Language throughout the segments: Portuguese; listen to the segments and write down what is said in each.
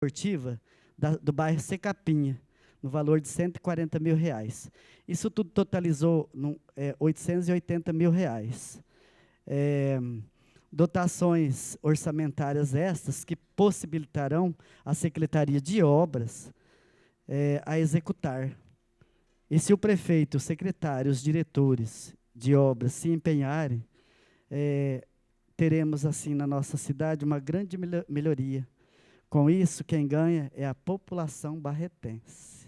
esportiva do bairro Secapinha, no valor de R$ 140 mil. Isso tudo totalizou R$ 880 mil. Dotações orçamentárias estas que possibilitarão a Secretaria de Obras a executar. E se o prefeito, o secretário, os diretores de obras se empenharem, teremos, assim, na nossa cidade, uma grande melhoria. Com isso, quem ganha é a população barretense.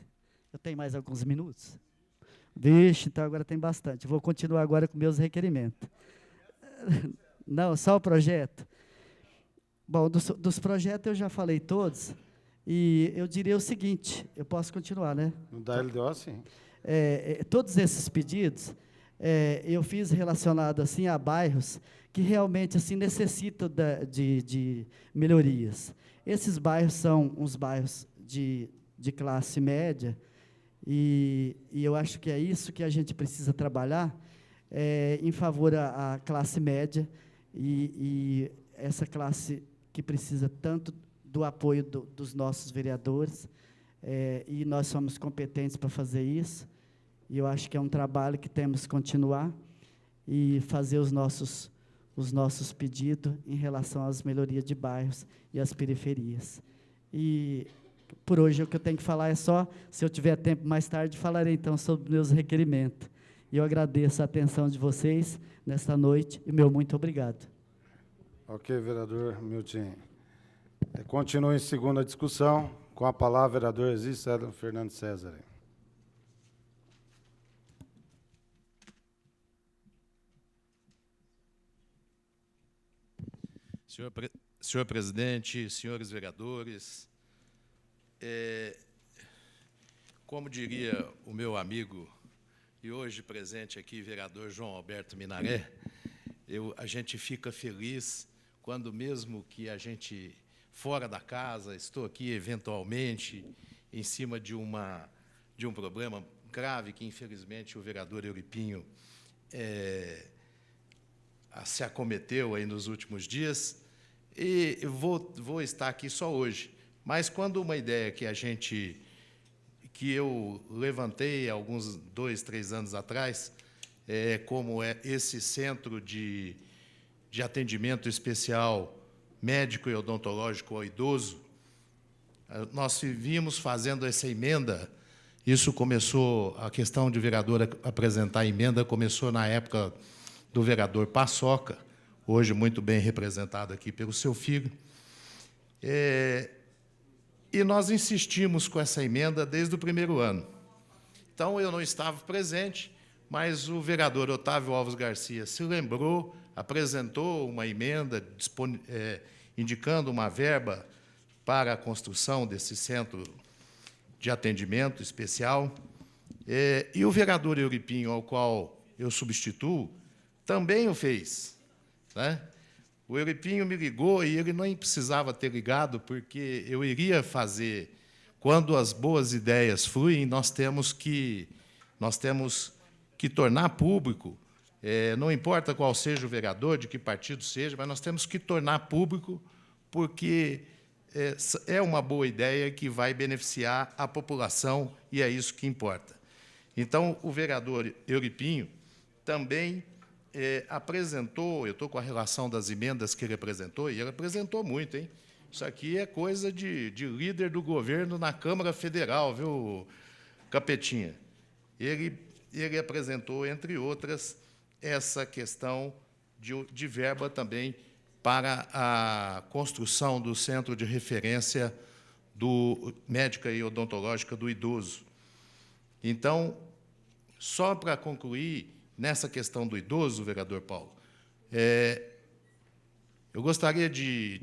Eu tenho mais alguns minutos? Vixe, então agora tem bastante. Vou continuar agora com meus requerimentos. Não, só o projeto. Bom, dos projetos eu já falei todos, e eu diria o seguinte, eu posso continuar, né? No da LDO, sim. Todos esses pedidos, eu fiz relacionado assim, a bairros que realmente assim, necessitam de melhorias. Esses bairros são uns bairros de classe média, e eu acho que é isso que a gente precisa trabalhar, em favor à classe média, e essa classe que precisa tanto do apoio dos nossos vereadores, e nós somos competentes para fazer isso, e eu acho que é um trabalho que temos que continuar e fazer os nossos pedidos em relação às melhorias de bairros e às periferias. E, por hoje, o que eu tenho que falar é só, se eu tiver tempo mais tarde, falarei, então, sobre meus requerimentos. E eu agradeço a atenção de vocês nesta noite, e meu muito obrigado. Ok, vereador Milton. Continua em segunda discussão, com a palavra, vereador Exílio César Fernandes César. Senhor presidente, senhores vereadores, como diria o meu amigo, e hoje presente aqui, vereador João Alberto Minaré, a gente fica feliz quando, mesmo que a gente, fora da casa, estou aqui eventualmente em cima de um problema grave que, infelizmente, o vereador Euripinho se acometeu aí nos últimos dias, e vou estar aqui só hoje. Mas quando uma ideia que eu levantei alguns 2, 3 anos atrás, como esse centro de atendimento especial médico e odontológico ao idoso, nós vimos fazendo essa emenda. Isso começou, a questão de vereador apresentar a emenda começou na época do vereador Paçoca, hoje muito bem representado aqui pelo seu filho. E nós insistimos com essa emenda desde o primeiro ano. Então, eu não estava presente, mas o vereador Otávio Alves Garcia se lembrou, apresentou uma emenda indicando uma verba para a construção desse centro de atendimento especial. E o vereador Euripinho, ao qual eu substituo, também o fez, né? O Euripinho me ligou, e ele não precisava ter ligado, porque eu iria fazer. Quando as boas ideias fluem, nós temos que tornar público, não importa qual seja o vereador, de que partido seja, mas nós temos que tornar público, porque é uma boa ideia que vai beneficiar a população, e é isso que importa. Então, o vereador Euripinho também apresentou, eu estou com a relação das emendas que ele apresentou, e ele apresentou muito, hein? Isso aqui é coisa de líder do governo na Câmara Federal, viu, Capetinha? Ele apresentou, entre outras, essa questão de verba também para a construção do centro de referência médica e odontológica do idoso. Então, só para concluir, nessa questão do idoso, vereador Paulo, eu gostaria de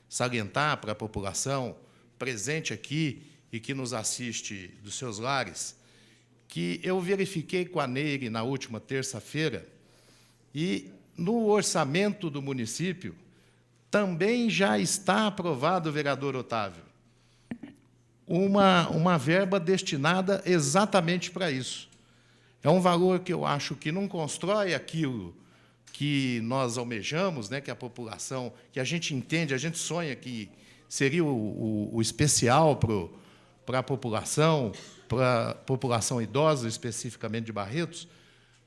salientar para a população presente aqui e que nos assiste dos seus lares, que eu verifiquei com a Neire na última terça-feira, e no orçamento do município também já está aprovado, vereador Otávio, uma verba destinada exatamente para isso. É um valor que eu acho que não constrói aquilo que nós almejamos, né, que a população, que a gente entende, a gente sonha que seria o especial para a população idosa, especificamente de Barretos,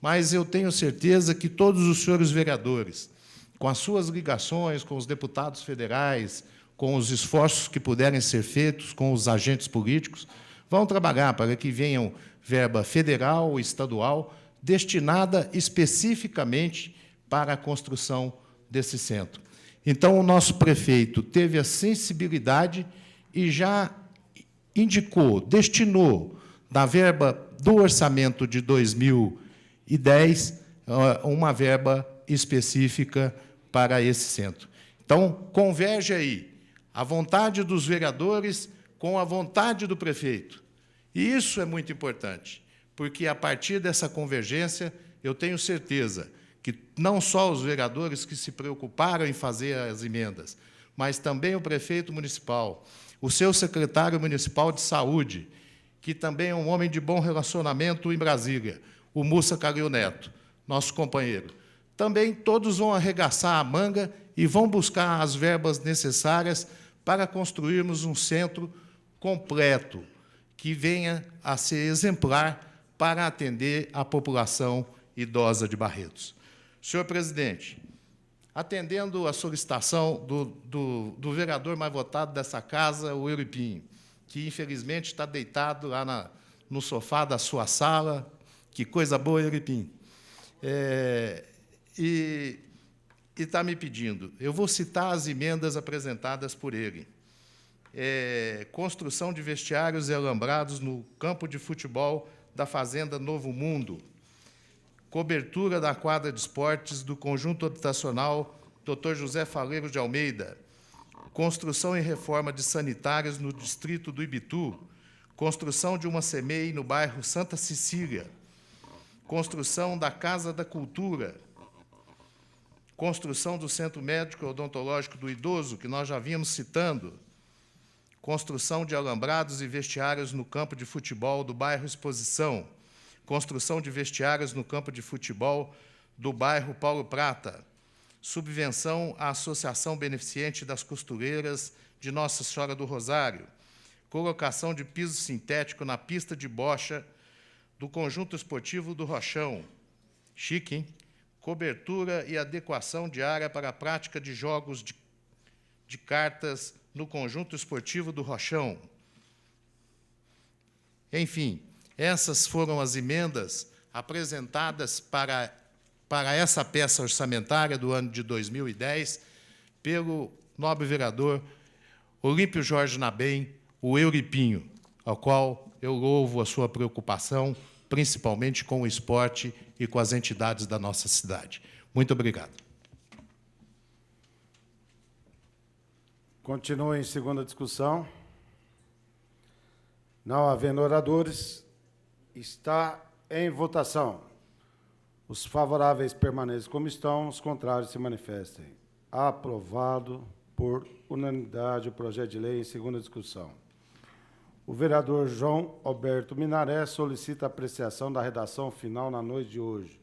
mas eu tenho certeza que todos os senhores vereadores, com as suas ligações com os deputados federais, com os esforços que puderem ser feitos com os agentes políticos, vão trabalhar para que venham verba federal, estadual, destinada especificamente para a construção desse centro. Então, o nosso prefeito teve a sensibilidade e já indicou, destinou, da verba do orçamento de 2010, uma verba específica para esse centro. Então, converge aí a vontade dos vereadores com a vontade do prefeito. E isso é muito importante, porque, a partir dessa convergência, eu tenho certeza que não só os vereadores que se preocuparam em fazer as emendas, mas também o prefeito municipal, o seu secretário municipal de saúde, que também é um homem de bom relacionamento em Brasília, o Mussa Calil Neto, nosso companheiro. Também todos vão arregaçar a manga e vão buscar as verbas necessárias para construirmos um centro completo, que venha a ser exemplar para atender a população idosa de Barretos. Senhor presidente, atendendo a solicitação do vereador mais votado dessa casa, o Euripinho, que, infelizmente, está deitado lá no sofá da sua sala. Que coisa boa, Euripinho. E está me pedindo. Eu vou citar as emendas apresentadas por ele. Construção de vestiários e alambrados no campo de futebol da Fazenda Novo Mundo. Cobertura da quadra de esportes do conjunto habitacional Dr. José Faleiro de Almeida. Construção e reforma de sanitários no distrito do Ibitu. Construção de uma CEMEI no bairro Santa Cecília. Construção da Casa da Cultura. Construção do Centro Médico e Odontológico do Idoso, que nós já vínhamos citando. Construção de alambrados e vestiários no campo de futebol do bairro Exposição. Construção de vestiários no campo de futebol do bairro Paulo Prata. Subvenção à Associação Beneficente das Costureiras de Nossa Senhora do Rosário. Colocação de piso sintético na pista de bocha do Conjunto Esportivo do Rochão. Chique, hein? Cobertura e adequação de área para a prática de jogos de cartas no Conjunto Esportivo do Rochão. Enfim, essas foram as emendas apresentadas para essa peça orçamentária do ano de 2010 pelo nobre vereador Olímpio Jorge Nabem, o Euripinho, ao qual eu louvo a sua preocupação, principalmente com o esporte e com as entidades da nossa cidade. Muito obrigado. Continua em segunda discussão. Não havendo oradores, está em votação. Os favoráveis permaneçam como estão, os contrários se manifestem. Aprovado por unanimidade o projeto de lei em segunda discussão. O vereador João Alberto Minaré solicita a apreciação da redação final na noite de hoje.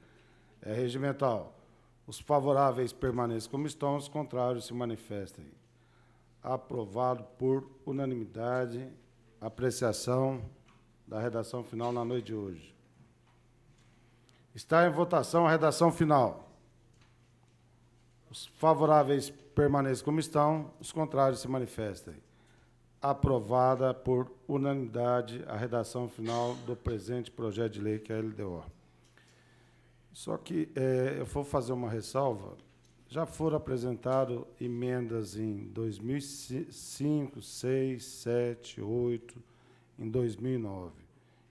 É regimental. Os favoráveis permaneçam como estão, os contrários se manifestem. Aprovado por unanimidade a apreciação da redação final na noite de hoje. Está em votação a redação final. Os favoráveis permaneçam como estão, os contrários se manifestem. Aprovada por unanimidade a redação final do presente projeto de lei, que é a LDO. Só que eu vou fazer uma ressalva. Já foram apresentadas emendas em 2005, 6, 7, 8, em 2009.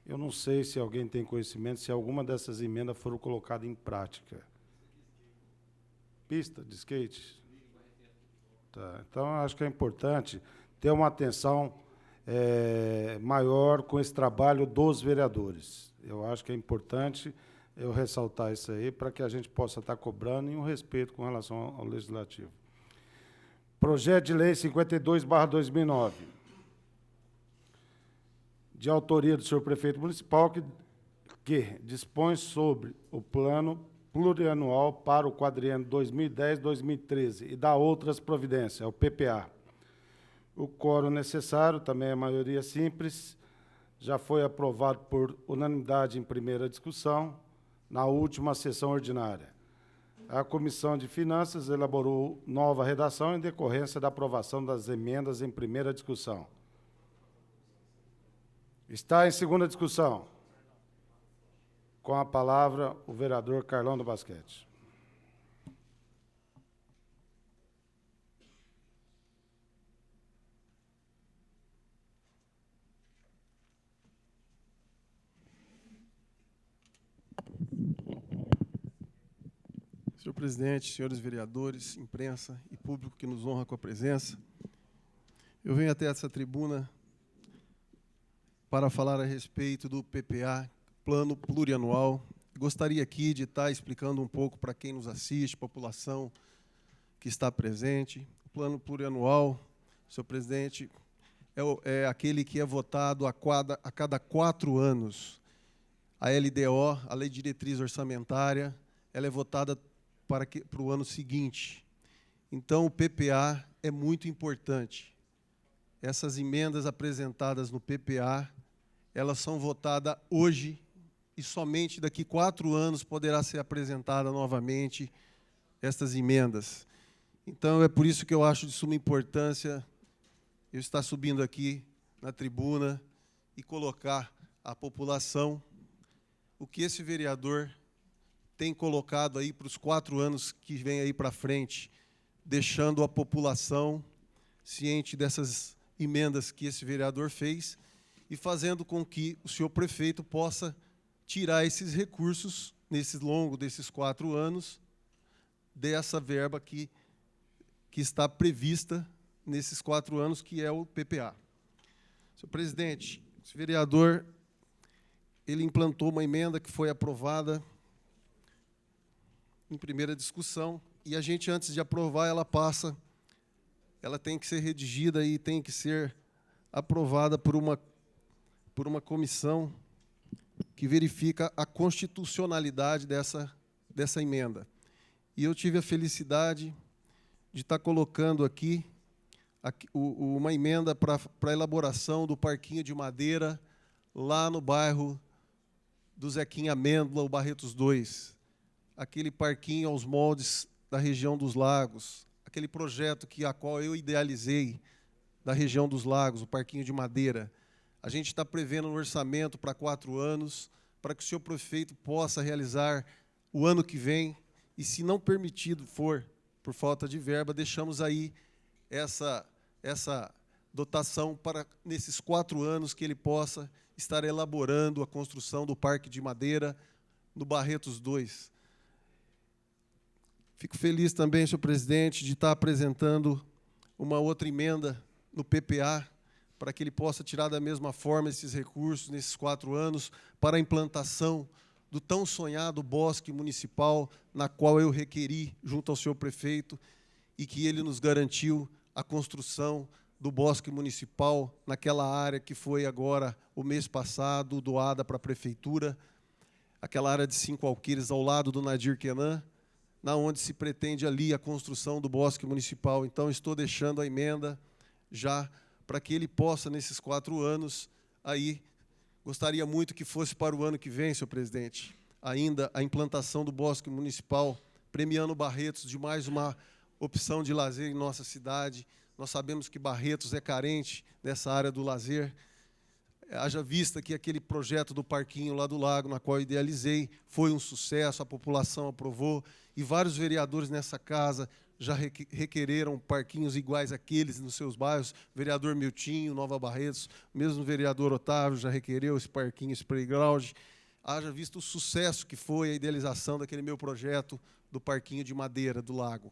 Eu não sei se alguém tem conhecimento se alguma dessas emendas foram colocadas em prática. Pista de skate? Tá. Então, acho que é importante ter uma atenção maior com esse trabalho dos vereadores. Eu acho que é importante eu ressaltar isso aí para que a gente possa estar cobrando e um respeito com relação ao Legislativo. Projeto de Lei 52/2009, de autoria do senhor prefeito municipal, que dispõe sobre o plano plurianual para o quadriênio 2010-2013 e dá outras providências, é o PPA. O quórum necessário, também a maioria simples, já foi aprovado por unanimidade em primeira discussão, na última sessão ordinária. A Comissão de Finanças elaborou nova redação em decorrência da aprovação das emendas em primeira discussão. Está em segunda discussão. Com a palavra, o vereador Carlão do Basquete. Senhor presidente, senhores vereadores, imprensa e público que nos honra com a presença, eu venho até essa tribuna para falar a respeito do PPA, Plano Plurianual. Gostaria aqui de estar explicando um pouco para quem nos assiste, população que está presente. O Plano Plurianual, senhor presidente, é aquele que é votado a cada 4 anos. A LDO, a Lei de Diretriz Orçamentária, ela é votada para o ano seguinte. Então, o PPA é muito importante. Essas emendas apresentadas no PPA, elas são votadas hoje e somente daqui 4 anos poderá ser apresentada novamente estas emendas. Então, é por isso que eu acho de suma importância eu estar subindo aqui na tribuna e colocar à população o que esse vereador tem colocado aí para os 4 anos que vem aí para frente, deixando a população ciente dessas emendas que esse vereador fez e fazendo com que o senhor prefeito possa tirar esses recursos, desses 4 anos, dessa verba que está prevista nesses 4 anos, que é o PPA. Senhor presidente, esse vereador, ele implantou uma emenda que foi aprovada em primeira discussão, e a gente, antes de aprovar, ela tem que ser redigida e tem que ser aprovada por uma comissão que verifica a constitucionalidade dessa emenda. E eu tive a felicidade de estar colocando aqui uma emenda para a elaboração do parquinho de madeira lá no bairro do Zequinha Amêndola, o Barretos 2. Aquele parquinho aos moldes da região dos lagos, aquele projeto a qual eu idealizei da região dos lagos, o parquinho de madeira. A gente está prevendo um orçamento para 4 anos, para que o senhor prefeito possa realizar o ano que vem, e se não permitido for, por falta de verba, deixamos aí essa dotação para, nesses 4 anos, que ele possa estar elaborando a construção do parque de madeira no Barretos 2. Fico feliz também, senhor presidente, de estar apresentando uma outra emenda no PPA, para que ele possa tirar da mesma forma esses recursos nesses 4 anos para a implantação do tão sonhado bosque municipal, na qual eu requeri junto ao senhor prefeito, e que ele nos garantiu a construção do bosque municipal naquela área que foi agora, o mês passado, doada para a prefeitura, aquela área de 5 alqueires ao lado do Nadir Quenan, na onde se pretende ali a construção do bosque municipal. Então, estou deixando a emenda já para que ele possa, nesses 4 anos, aí, gostaria muito que fosse para o ano que vem, senhor presidente, ainda a implantação do bosque municipal, premiando Barretos de mais uma opção de lazer em nossa cidade. Nós sabemos que Barretos é carente nessa área do lazer. Haja vista que aquele projeto do parquinho lá do lago, na qual eu idealizei, foi um sucesso, a população aprovou, e vários vereadores nessa casa já requereram parquinhos iguais àqueles nos seus bairros. O vereador Miltinho, Nova Barretos, mesmo o vereador Otávio já requereu esse parquinho, esse playground. Haja visto o sucesso que foi a idealização daquele meu projeto do parquinho de madeira do lago.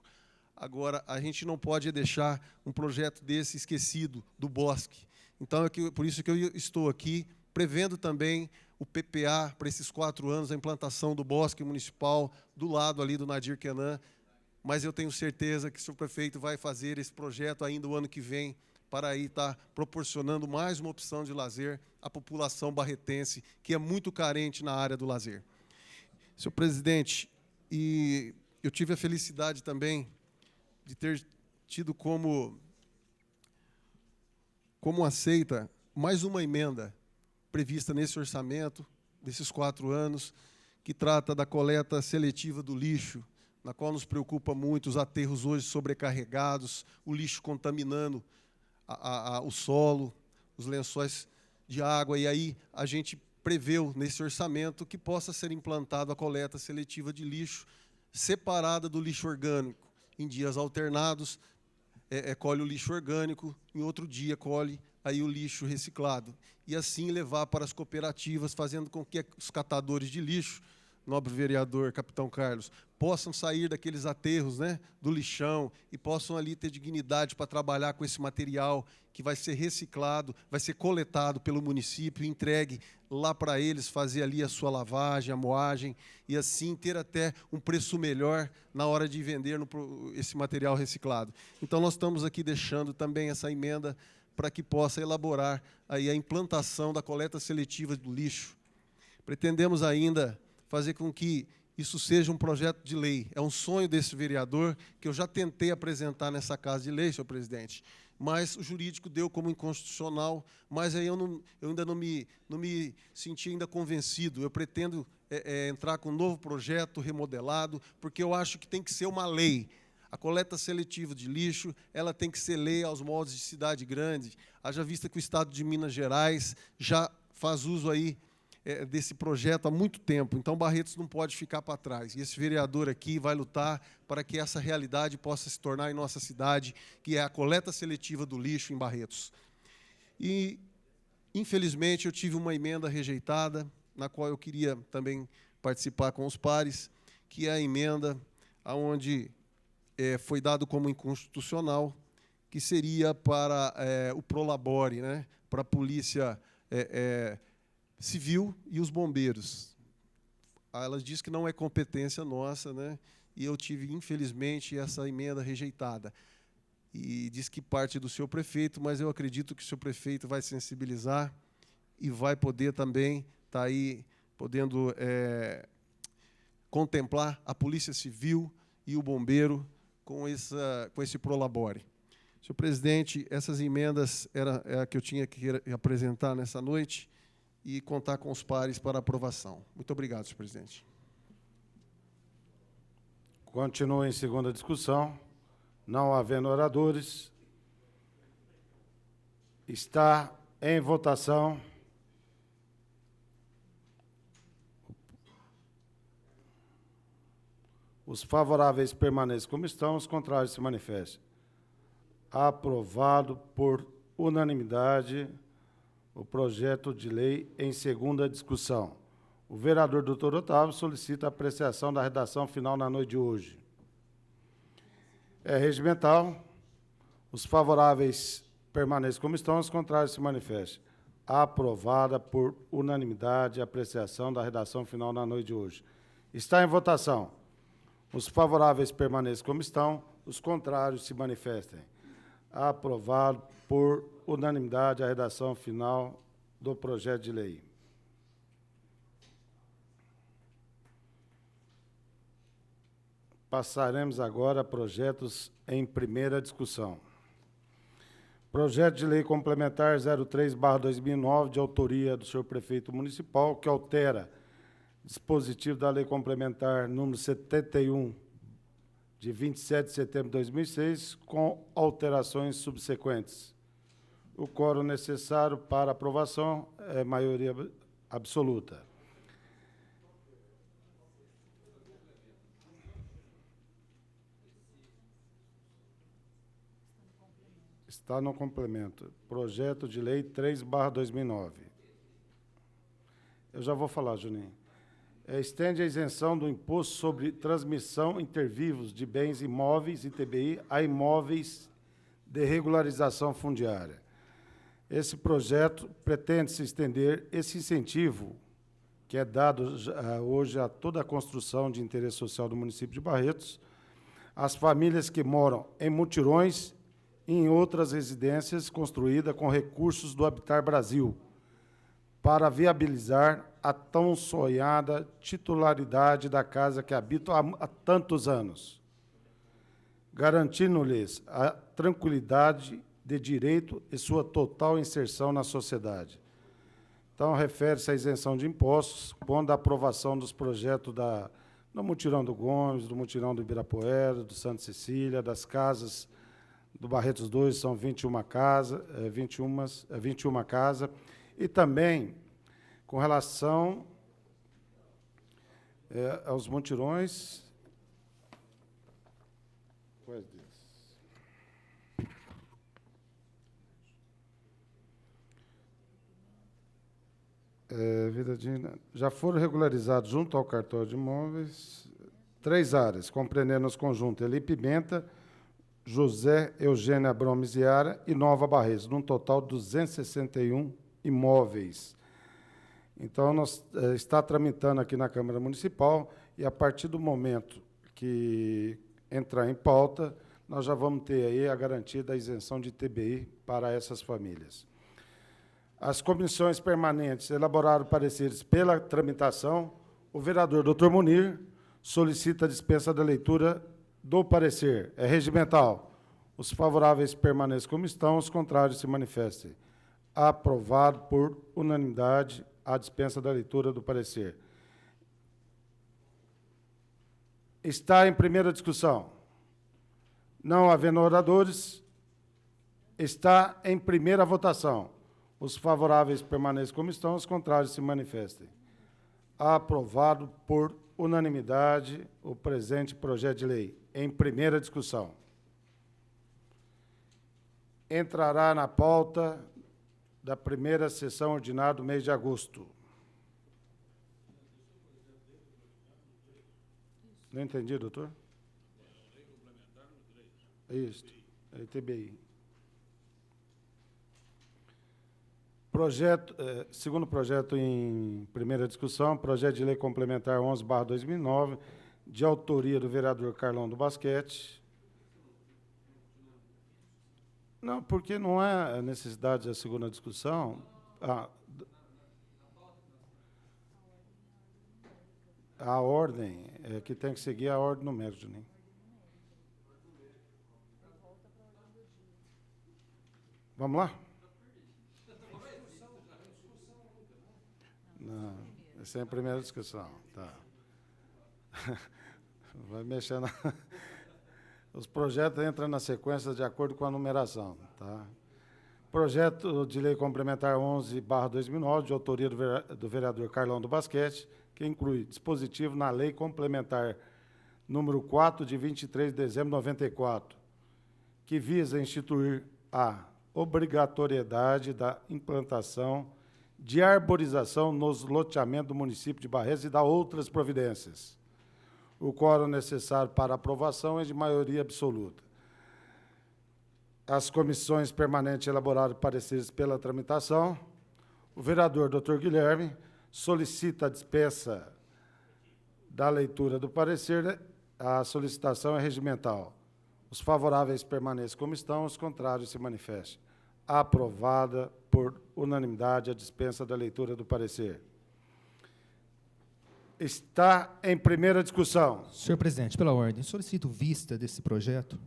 Agora, a gente não pode deixar um projeto desse esquecido, do bosque. Então, por isso que eu estou aqui, prevendo também o PPA para esses 4 anos, a implantação do bosque municipal do lado ali do Nadir Quenan, mas eu tenho certeza que o senhor prefeito vai fazer esse projeto ainda o ano que vem, para aí estar proporcionando mais uma opção de lazer à população barretense, que é muito carente na área do lazer. Senhor presidente, e eu tive a felicidade também de ter tido como como aceita mais uma emenda prevista nesse orçamento, desses 4 anos, que trata da coleta seletiva do lixo, na qual nos preocupa muito os aterros hoje sobrecarregados, o lixo contaminando o solo, os lençóis de água, e aí a gente preveu nesse orçamento que possa ser implantado a coleta seletiva de lixo separada do lixo orgânico. Em dias alternados, colhe o lixo orgânico, em outro dia colhe aí o lixo reciclado. E assim levar para as cooperativas, fazendo com que os catadores de lixo, nobre vereador Capitão Carlos, possam sair daqueles aterros, né, do lixão, e possam ali ter dignidade para trabalhar com esse material que vai ser reciclado, vai ser coletado pelo município, entregue lá para eles, fazer ali a sua lavagem, a moagem, e assim ter até um preço melhor na hora de vender esse material reciclado. Então, nós estamos aqui deixando também essa emenda para que possa elaborar aí a implantação da coleta seletiva do lixo. Pretendemos ainda fazer com que isso seja um projeto de lei. É um sonho desse vereador que eu já tentei apresentar nessa Casa de Lei, senhor presidente, mas o jurídico deu como inconstitucional, mas aí eu ainda não me senti ainda convencido. Eu pretendo entrar com um novo projeto remodelado, porque eu acho que tem que ser uma lei. A coleta seletiva de lixo, ela tem que ser lei aos moldes de cidade grande, haja vista que o Estado de Minas Gerais já faz uso aí desse projeto há muito tempo. Então, Barretos não pode ficar para trás. E esse vereador aqui vai lutar para que essa realidade possa se tornar em nossa cidade, que é a coleta seletiva do lixo em Barretos. E, infelizmente, eu tive uma emenda rejeitada, na qual eu queria também participar com os pares, que é a emenda onde foi dado como inconstitucional, que seria para o Prolabore, né, para a Polícia Civil e os bombeiros. Ela diz que não é competência nossa, né, e eu tive, infelizmente, essa emenda rejeitada. E diz que parte do senhor prefeito, mas eu acredito que o senhor prefeito vai sensibilizar e vai poder também estar aí, podendo contemplar a Polícia Civil e o bombeiro com esse Prolabore. Senhor presidente, essas emendas é a que eu tinha que apresentar nessa noite e contar com os pares para aprovação. Muito obrigado, senhor presidente. Continua em segunda discussão. Não havendo oradores, está em votação os favoráveis permaneçam como estão, os contrários se manifestem. Aprovado por unanimidade o projeto de lei em segunda discussão. O vereador Dr. Otávio solicita a apreciação da redação final na noite de hoje. É regimental. Os favoráveis permaneçam como estão, os contrários se manifestem. Aprovada por unanimidade a apreciação da redação final na noite de hoje. Está em votação. Os favoráveis permaneçam como estão, os contrários se manifestem. Aprovado por unanimidade a redação final do projeto de lei. Passaremos agora a projetos em primeira discussão. Projeto de lei complementar 03/2009, de autoria do senhor prefeito municipal, que altera dispositivo da lei complementar número 71, de 27 de setembro de 2006, com alterações subsequentes. O quórum necessário para aprovação é maioria absoluta. Está no complemento. Projeto de lei 3/2009. Eu já vou falar, Juninho. Estende a isenção do imposto sobre transmissão intervivos de bens imóveis, ITBI, a imóveis de regularização fundiária. Esse projeto pretende se estender esse incentivo, que é dado hoje a toda a construção de interesse social do município de Barretos, às famílias que moram em mutirões e em outras residências construídas com recursos do Habitar Brasil, para viabilizar a tão sonhada titularidade da casa que habitam há tantos anos, garantindo-lhes a tranquilidade de direito e sua total inserção na sociedade. Então, refere-se à isenção de impostos, quando a aprovação dos projetos do Mutirão do Gomes, do Mutirão do Ibirapuera, do Santa Cecília, das casas do Barretos 2, são 21 casas, 21 casas, e também com relação aos mutirões. Quais deles? Vida digna. Já foram regularizados junto ao cartório de imóveis 3 áreas, compreendendo os conjuntos Eli Pimenta, José Eugênio Abrão Ziara e Nova Barretos, num total de 261 imóveis. Então, nós está tramitando aqui na Câmara Municipal e, a partir do momento que entrar em pauta, nós já vamos ter aí a garantia da isenção de TBI para essas famílias. As comissões permanentes elaboraram pareceres pela tramitação. O vereador Dr. Munir solicita a dispensa da leitura do parecer. É regimental. Os favoráveis permaneçam como estão, os contrários se manifestem. Aprovado por unanimidade a dispensa da leitura do parecer. Está em primeira discussão. Não havendo oradores, está em primeira votação. Os favoráveis permaneçam como estão, os contrários se manifestem. Aprovado por unanimidade o presente projeto de lei, em primeira discussão. Entrará na pauta da primeira sessão ordinária do mês de agosto. Não entendi, doutor? Isso, é TBI. Segundo projeto em primeira discussão, projeto de lei complementar 11/2009, de autoria do vereador Carlão do Basquete. Não, porque não é necessidade da segunda discussão. A ordem é que tem que seguir a ordem numérica, né? Vamos lá? Não, essa é a primeira discussão. Tá. Vai mexendo. Os projetos entram na sequência de acordo com a numeração. Tá? Projeto de lei complementar 11/2009, de autoria do vereador Carlão do Basquete, que inclui dispositivo na lei complementar número 4, de 23 de dezembro de 94, que visa instituir a obrigatoriedade da implantação de arborização nos loteamentos do município de Barretos e da outras providências. O quórum necessário para aprovação é de maioria absoluta. As comissões permanentes elaboraram pareceres pela tramitação. O vereador Dr. Guilherme solicita a dispensa da leitura do parecer. A solicitação é regimental. Os favoráveis permaneçam como estão, os contrários se manifestem. Aprovada por unanimidade a dispensa da leitura do parecer. Está em primeira discussão. Senhor presidente, pela ordem, solicito vista desse projeto.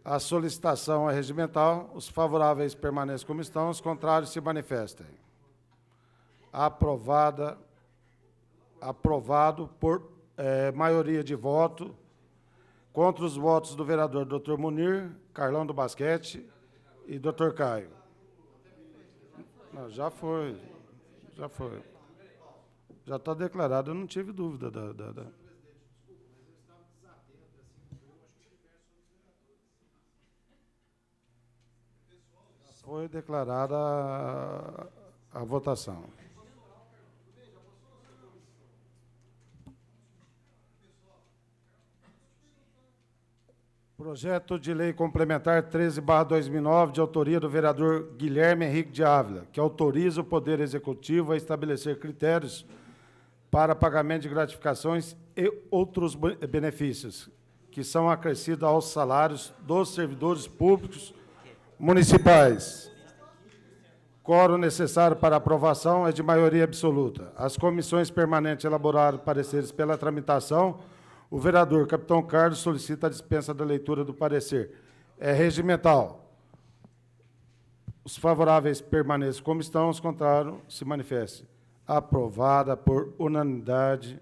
A solicitação é regimental. Os favoráveis permaneçam como estão, os contrários se manifestem. Aprovado por maioria de voto, contra os votos do vereador Dr. Munir, Carlão do Basquete e Dr. Caio. Não, já foi. Já está declarado, eu não tive dúvida Foi declarada a votação. Projeto de lei complementar 13/2009, de autoria do vereador Guilherme Henrique de Ávila, que autoriza o Poder Executivo a estabelecer critérios para pagamento de gratificações e outros benefícios, que são acrescidos aos salários dos servidores públicos municipais. Quórum necessário para aprovação é de maioria absoluta. As comissões permanentes elaboraram pareceres pela tramitação. O vereador Capitão Carlos solicita a dispensa da leitura do parecer. É regimental. Os favoráveis permaneçam como estão, os contrários se manifestem. Aprovada por unanimidade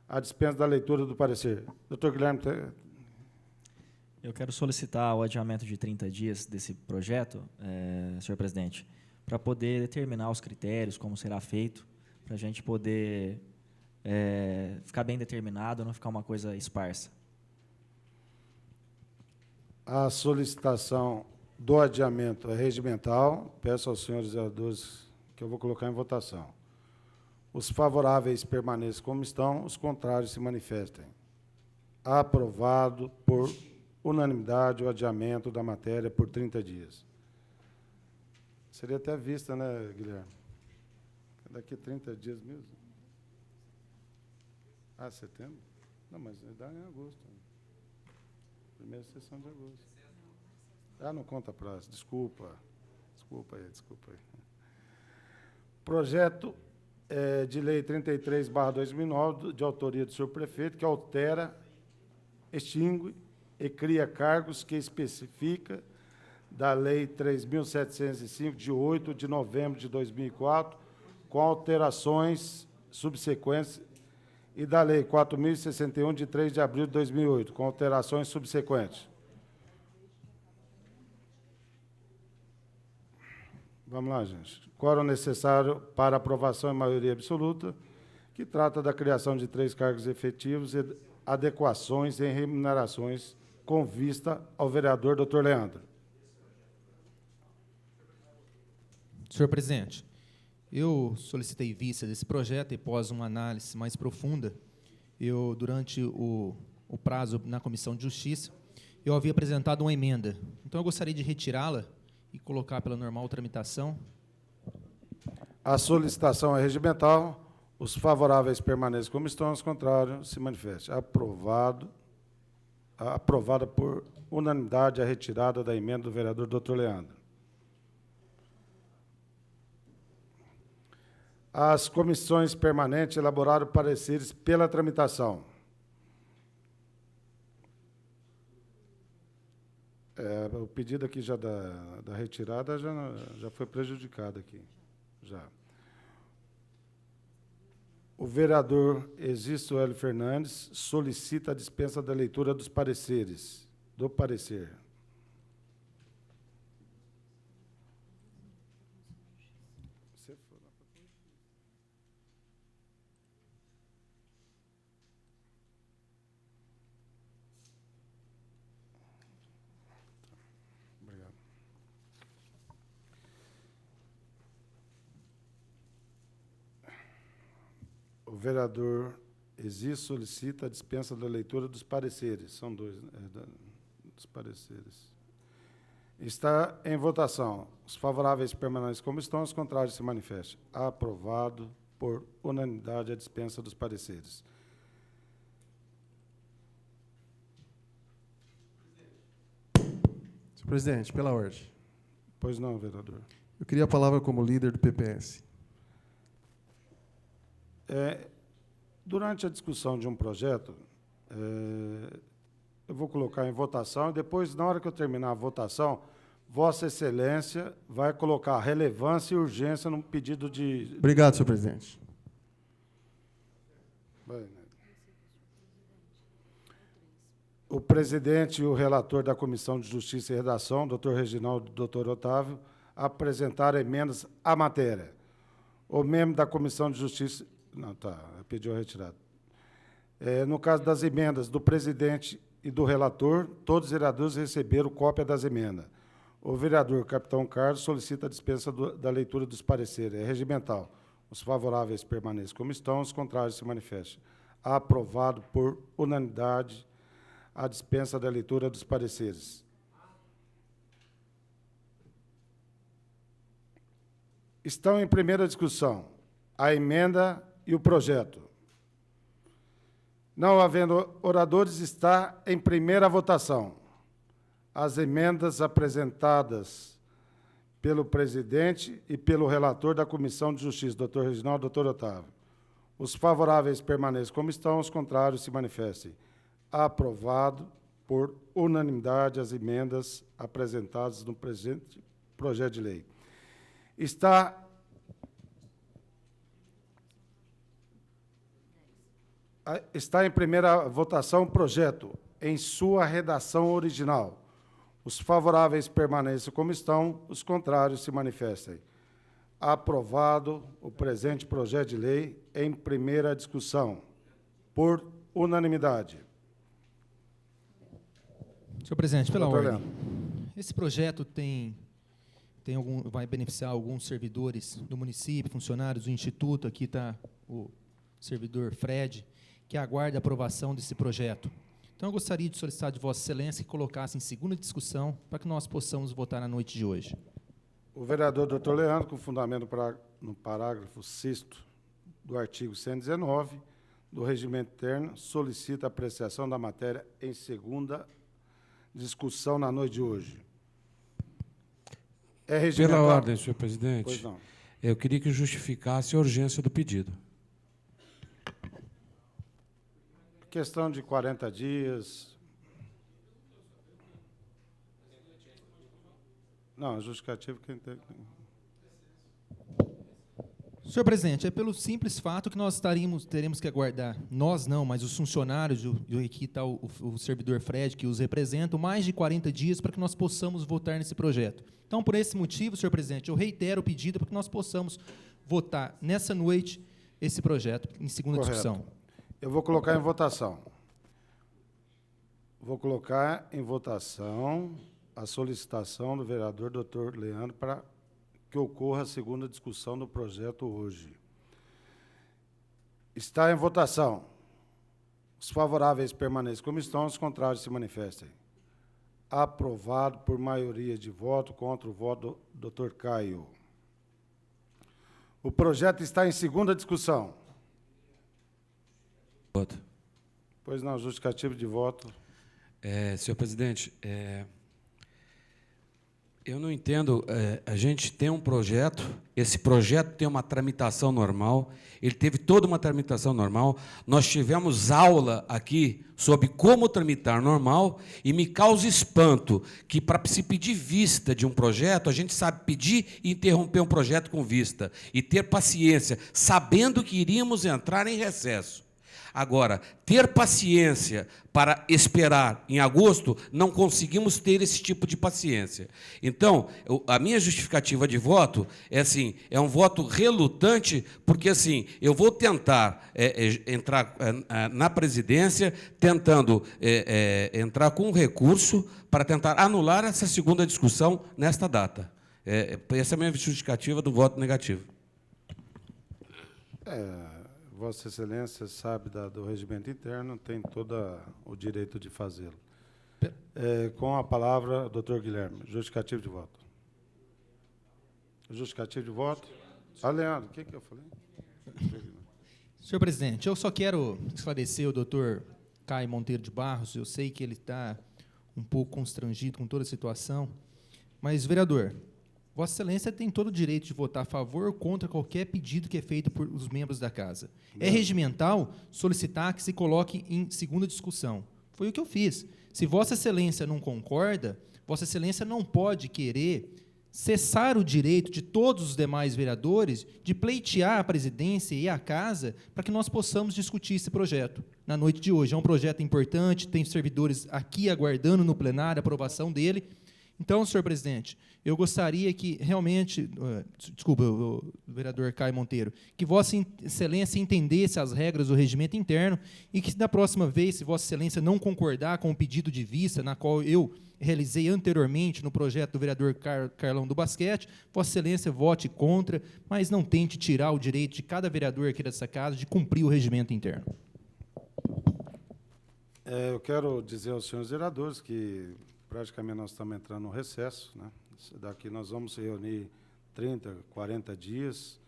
a dispensa da leitura do parecer. Doutor Guilherme. Eu quero solicitar o adiamento de 30 dias desse projeto, senhor presidente, para poder determinar os critérios, como será feito, para a gente poder ficar bem determinado, não ficar uma coisa esparsa. A solicitação do adiamento é regimental. Peço aos senhores vereadores que eu vou colocar em votação. Os favoráveis permaneçam como estão, os contrários se manifestem. Aprovado por unanimidade o adiamento da matéria por 30 dias. Seria até vista, né, Guilherme? Daqui a 30 dias mesmo. Ah, setembro? Não, mas dá em agosto. Primeira sessão de agosto. Ah, não conta prazo. Desculpa. Desculpa aí. Projeto de lei 33/2009, de autoria do senhor prefeito, que altera, extingue e cria cargos que especifica da lei 3.705, de 8 de novembro de 2004, com alterações subsequentes, e da lei 4.061, de 3 de abril de 2008, com alterações subsequentes. Vamos lá, gente. Quórum necessário para aprovação em maioria absoluta, que trata da criação de 3 cargos efetivos e adequações em remunerações com vista ao vereador Dr. Leandro. Senhor presidente, eu solicitei vista desse projeto e, após uma análise mais profunda, durante o prazo na Comissão de Justiça, eu havia apresentado uma emenda. Então, eu gostaria de retirá-la e colocar pela normal tramitação. A solicitação é regimental. Os favoráveis permaneçam como estão, os contrários se manifestem. Aprovada por unanimidade a retirada da emenda do vereador Dr. Leandro. As comissões permanentes elaboraram pareceres pela tramitação. O pedido aqui já da retirada já foi prejudicado aqui. Já. O vereador Existo Hélio Fernandes solicita a dispensa da leitura dos pareceres. Do parecer. Obrigado. O vereador Existo solicita a dispensa da leitura dos pareceres. São 2, dos pareceres. Está em votação. Os favoráveis permanecem como estão, os contrários se manifestem. Aprovado por unanimidade a dispensa dos pareceres. Senhor presidente, pela ordem. Pois não, vereador. Eu queria a palavra como líder do PPS. Durante a discussão de um projeto, eu vou colocar em votação, e depois, na hora que eu terminar a votação, Vossa Excelência vai colocar relevância e urgência no pedido de... Obrigado, senhor presidente. O presidente e o relator da Comissão de Justiça e Redação, doutor Reginaldo e doutor Otávio, apresentaram emendas à matéria. O membro da Comissão de Justiça... Não, pediu a retirada. No caso das emendas do presidente e do relator, todos os vereadores receberam cópia das emendas. O vereador Capitão Carlos solicita a dispensa da leitura dos pareceres. É regimental. Os favoráveis permaneçam como estão, os contrários se manifestem. Aprovado por unanimidade a dispensa da leitura dos pareceres. Estão em primeira discussão a emenda e o projeto. Não havendo oradores, está em primeira votação as emendas apresentadas pelo presidente e pelo relator da Comissão de Justiça, doutor Reginaldo e doutor Otávio. Os favoráveis permaneçam como estão, os contrários se manifestem. Aprovado por unanimidade as emendas apresentadas no presente projeto de lei. Está em primeira votação o projeto em sua redação original. Os favoráveis permaneçam como estão, os contrários se manifestem. Aprovado o presente projeto de lei em primeira discussão, por unanimidade. Senhor presidente, pela Doutor ordem. Esse projeto vai beneficiar alguns servidores do município, funcionários do Instituto. Aqui está o servidor Fred, que aguarda a aprovação desse projeto. Então, eu gostaria de solicitar de Vossa Excelência que colocasse em segunda discussão para que nós possamos votar na noite de hoje. O vereador Dr. Leandro, com fundamento no parágrafo 6º do artigo 119 do Regimento Interno, solicita a apreciação da matéria em segunda discussão na noite de hoje. É regimental. Pela ordem, senhor presidente. Pois não. Eu queria que justificasse a urgência do pedido. Questão de 40 dias. Não, justificativo quem tem. Senhor presidente, é pelo simples fato que nós teremos que aguardar, nós não, mas os funcionários, aqui está o servidor Fred, que os representam, mais de 40 dias para que nós possamos votar nesse projeto. Então, por esse motivo, senhor presidente, eu reitero o pedido para que nós possamos votar nessa noite esse projeto em segunda discussão. Eu vou colocar em votação. Vou colocar em votação a solicitação do vereador Dr. Leandro para que ocorra a segunda discussão do projeto hoje. Está em votação. Os favoráveis permaneçam como estão, os contrários se manifestem. Aprovado por maioria de voto, contra o voto do Dr. Caio. O projeto está em segunda discussão. Voto. Pois não, justificativo de voto. Senhor presidente, eu não entendo, a gente tem um projeto, esse projeto tem uma tramitação normal, ele teve toda uma tramitação normal, nós tivemos aula aqui sobre como tramitar normal, e me causa espanto que, para se pedir vista de um projeto, a gente sabe pedir e interromper um projeto com vista, e ter paciência, sabendo que iríamos entrar em recesso. Agora, ter paciência para esperar em agosto, não conseguimos ter esse tipo de paciência. Então, a minha justificativa de voto é assim, é um voto relutante, porque assim, eu vou tentar entrar na presidência, tentando entrar com um recurso para tentar anular essa segunda discussão nesta data. Essa é a minha justificativa do voto negativo. Vossa Excelência sabe do regimento interno, tem todo o direito de fazê-lo. Com a palavra, doutor Guilherme, justificativo de voto. Justificativo de voto. Leandro, o que eu falei? Senhor presidente, eu só quero esclarecer o doutor Caio Monteiro de Barros, eu sei que ele está um pouco constrangido com toda a situação, mas, vereador, Vossa Excelência tem todo o direito de votar a favor ou contra qualquer pedido que é feito por os membros da Casa. É regimental solicitar que se coloque em segunda discussão. Foi o que eu fiz. Se Vossa Excelência não concorda, Vossa Excelência não pode querer cessar o direito de todos os demais vereadores de pleitear a presidência e a Casa para que nós possamos discutir esse projeto na noite de hoje. É um projeto importante, tem servidores aqui aguardando no plenário a aprovação dele. Então, senhor presidente, eu gostaria que realmente, desculpa, o vereador Caio Monteiro, que Vossa Excelência entendesse as regras do regimento interno e que, da próxima vez, se Vossa Excelência não concordar com o pedido de vista, na qual eu realizei anteriormente no projeto do vereador Carlão do Basquete, Vossa Excelência vote contra, mas não tente tirar o direito de cada vereador aqui dessa casa de cumprir o regimento interno. Eu quero dizer aos senhores vereadores que praticamente nós estamos entrando no recesso, né? Daqui nós vamos se reunir 30, 40 dias.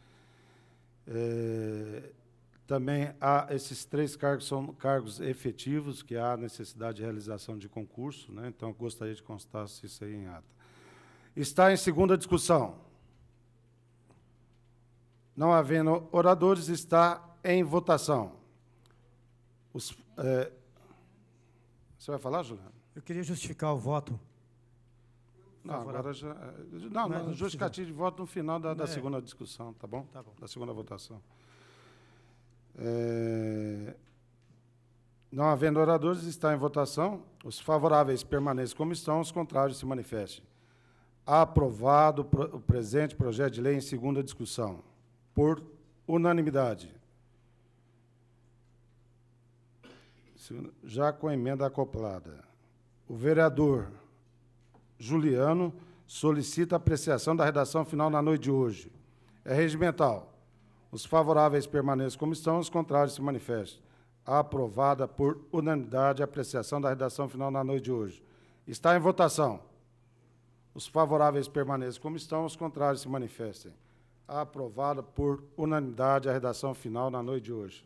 Também há esses 3 cargos, são cargos efetivos, que há necessidade de realização de concurso, né? Então, eu gostaria de constar isso aí em ata. Está em segunda discussão. Não havendo oradores, está em votação. Você vai falar, Juliano? Eu queria justificar o voto. Não, agora já... Não, justificativo de voto no final da segunda discussão, tá bom? Tá bom. Da segunda votação. Não havendo oradores, está em votação. Os favoráveis permaneçam como estão, os contrários se manifestem. Aprovado o presente projeto de lei em segunda discussão, por unanimidade. Já com a emenda acoplada. O vereador Juliano solicita apreciação da redação final na noite de hoje. É regimental. Os favoráveis permaneçam como estão, os contrários se manifestem. Aprovada por unanimidade a apreciação da redação final na noite de hoje. Está em votação. Os favoráveis permaneçam como estão, os contrários se manifestem. Aprovada por unanimidade a redação final na noite de hoje.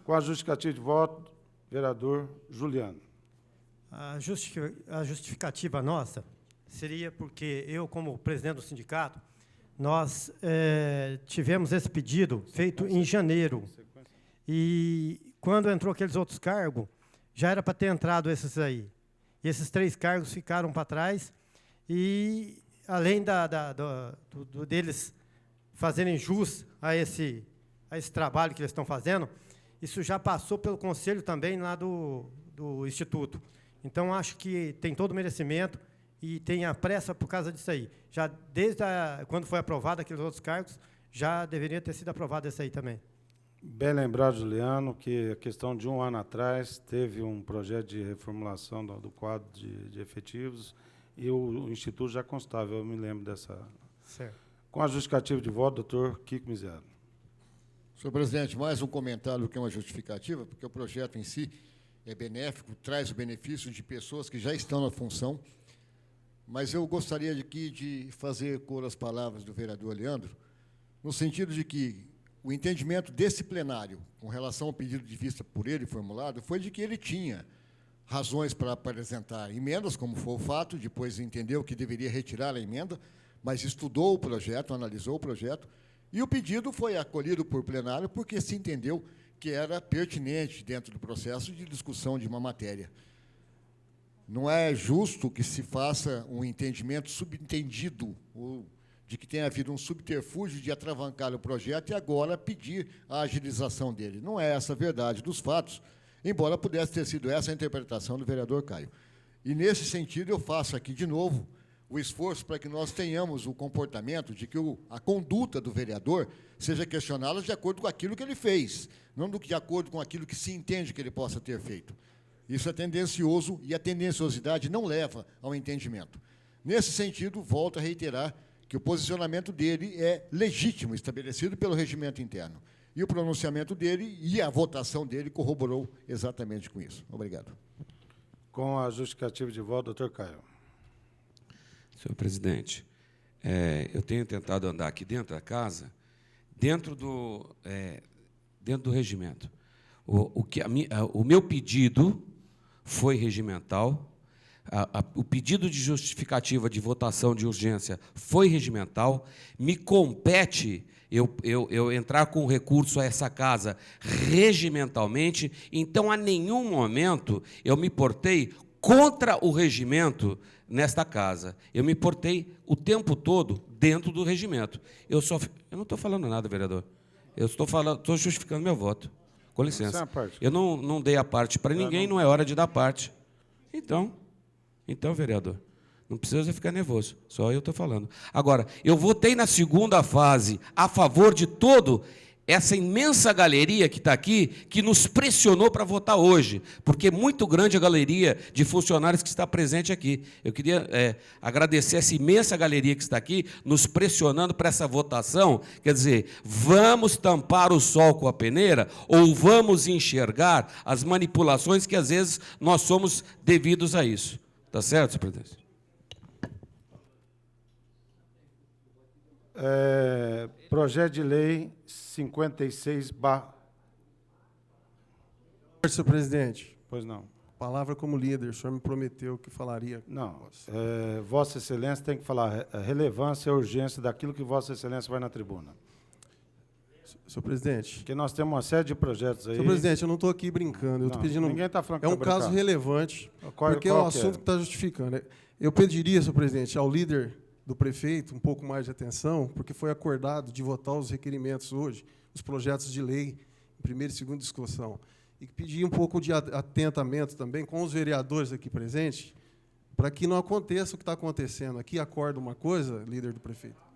Com a justificativa de voto, vereador Juliano. A justificativa nossa seria porque eu, como presidente do sindicato, nós tivemos esse pedido feito em janeiro. E quando entrou aqueles outros cargos, já era para ter entrado esses aí. E esses 3 cargos ficaram para trás. E, além deles fazerem jus a esse trabalho que eles estão fazendo, isso já passou pelo conselho também lá do Instituto. Então, acho que tem todo o merecimento e tem a pressa por causa disso aí. Já desde quando foi aprovado aqueles outros cargos, já deveria ter sido aprovado esse aí também. Bem lembrado, Juliano, que a questão de 1 ano atrás teve um projeto de reformulação do quadro de efetivos e o Instituto já constava, eu me lembro dessa. Certo. Com a justificativa de voto, doutor Kiko Miziaro. Senhor presidente, mais um comentário do que uma justificativa, porque o projeto em si é benéfico, traz o benefício de pessoas que já estão na função, mas eu gostaria de fazer cor às palavras do vereador Leandro, no sentido de que o entendimento desse plenário, com relação ao pedido de vista por ele formulado, foi de que ele tinha razões para apresentar emendas, como foi o fato, depois entendeu que deveria retirar a emenda, mas estudou o projeto, analisou o projeto, e o pedido foi acolhido por plenário porque se entendeu que era pertinente dentro do processo de discussão de uma matéria. Não é justo que se faça um entendimento subentendido, ou de que tenha havido um subterfúgio de atravancar o projeto e agora pedir a agilização dele. Não é essa a verdade dos fatos, embora pudesse ter sido essa a interpretação do vereador Caio. E, nesse sentido, eu faço aqui, de novo, o esforço para que nós tenhamos o comportamento de que a conduta do vereador seja questionada de acordo com aquilo que ele fez, não de acordo com aquilo que se entende que ele possa ter feito. Isso é tendencioso e a tendenciosidade não leva ao entendimento. Nesse sentido, volto a reiterar que o posicionamento dele é legítimo, estabelecido pelo regimento interno. E o pronunciamento dele e a votação dele corroborou exatamente com isso. Obrigado. Com a justificativa de voto, doutor Caio. Senhor presidente, eu tenho tentado andar aqui dentro da casa, dentro do regimento. O meu pedido foi regimental, o pedido de justificativa de votação de urgência foi regimental, me compete eu entrar com recurso a essa casa regimentalmente, então, a nenhum momento, eu me portei contra o regimento nesta casa. Eu me portei o tempo todo dentro do regimento. Eu não estou falando nada, vereador. Eu estou justificando meu voto. Com licença. Eu não dei a parte para ninguém, não é hora de dar parte. Então, vereador, não precisa ficar nervoso, só eu estou falando. Agora, eu votei na segunda fase a favor de todo essa imensa galeria que está aqui, que nos pressionou para votar hoje, porque é muito grande a galeria de funcionários que está presente aqui. Eu queria agradecer essa imensa galeria que está aqui, nos pressionando para essa votação. Quer dizer, vamos tampar o sol com a peneira ou vamos enxergar as manipulações que, às vezes, nós somos devidos a isso. Está certo, senhor presidente? Projeto de lei 56. Senhor presidente. Pois não. Palavra como líder, o senhor me prometeu que falaria. Não. Vossa Excelência tem que falar a relevância e a urgência daquilo que Vossa Excelência vai na tribuna. Senhor presidente. Porque nós temos uma série de projetos aí. Senhor presidente, eu não estou aqui brincando. Eu estou pedindo. Ninguém está falando que é um tá caso brincando. relevante, Qual porque é um que assunto que está justificando. Eu pediria, senhor presidente, ao líder do prefeito um pouco mais de atenção, porque foi acordado de votar os requerimentos hoje, os projetos de lei, em primeira e segunda discussão. E pedir um pouco de atentamento também com os vereadores aqui presentes, para que não aconteça o que está acontecendo aqui. Acorda uma coisa, líder do prefeito.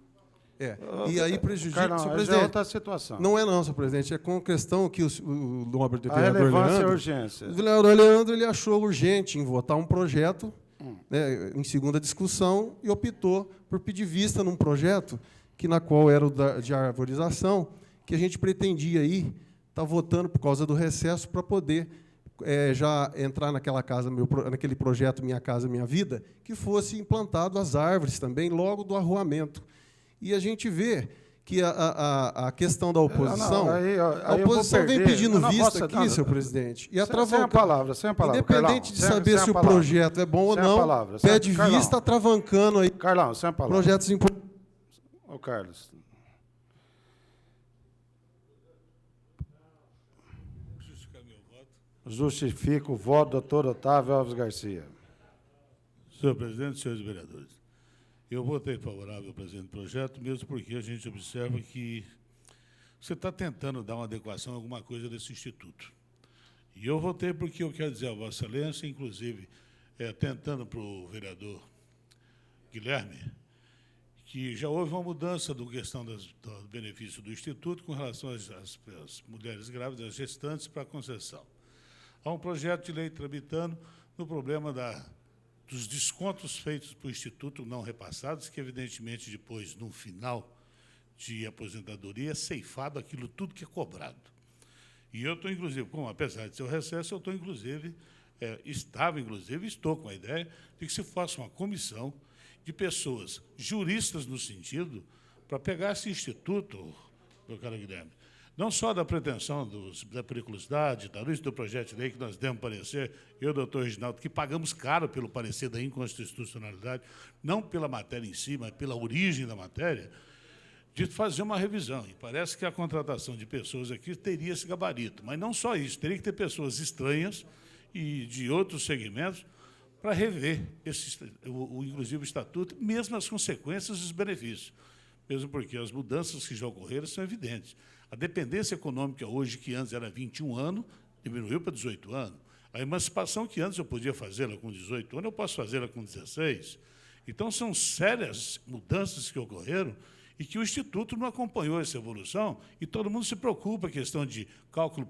E aí prejudica, Carlão, senhor é presidente. outra situação. Não é não, senhor presidente. É com questão que o nobre A vereador relevância Leandro... e a urgência. O vereador Leandro ele achou urgente em votar um projeto né, em segunda discussão e optou por pedir vista num projeto na qual era o de arborização, que a gente pretendia aí estar votando por causa do recesso para poder já entrar naquele projeto Minha Casa Minha Vida, que fosse implantado as árvores também, logo do arruamento. E a gente vê que a questão da oposição, a oposição vem pedindo vista aqui, senhor presidente, e sem a palavra. Independente de saber se o projeto é bom ou não, pede vista travancando aí Carlão, sem a palavra. projetos importantes. Ô, Carlos. Justifico o voto do doutor Otávio Alves Garcia. Senhor presidente, senhores vereadores, eu votei favorável ao presente projeto, mesmo porque a gente observa que você está tentando dar uma adequação a alguma coisa desse instituto. E eu votei porque eu quero dizer a Vossa Excelência, inclusive, tentando para o vereador Guilherme, que já houve uma mudança da questão do benefício do instituto com relação às mulheres grávidas, às gestantes, para a concessão. Há um projeto de lei tramitando no problema dos descontos feitos para o Instituto não repassados, que, evidentemente, depois, no final de aposentadoria, é ceifado aquilo tudo que é cobrado. E eu estou, inclusive, apesar de ser o recesso, eu estou, inclusive, estou com a ideia de que se faça uma comissão de pessoas juristas no sentido para pegar esse Instituto, meu caro Guilherme, não só da pretensão da periculosidade, da luz do projeto de lei que nós demos parecer, eu e o doutor Reginaldo, que pagamos caro pelo parecer da inconstitucionalidade, não pela matéria em si, mas pela origem da matéria, de fazer uma revisão. E parece que a contratação de pessoas aqui teria esse gabarito. Mas não só isso, teria que ter pessoas estranhas e de outros segmentos para rever, inclusive, o estatuto, mesmo as consequências e os benefícios. Mesmo porque as mudanças que já ocorreram são evidentes. A dependência econômica hoje, que antes era 21 anos, diminuiu para 18 anos. A emancipação, que antes eu podia fazê-la com 18 anos, eu posso fazê-la com 16. Então, são sérias mudanças que ocorreram e que o Instituto não acompanhou essa evolução, e todo mundo se preocupa com a questão de cálculo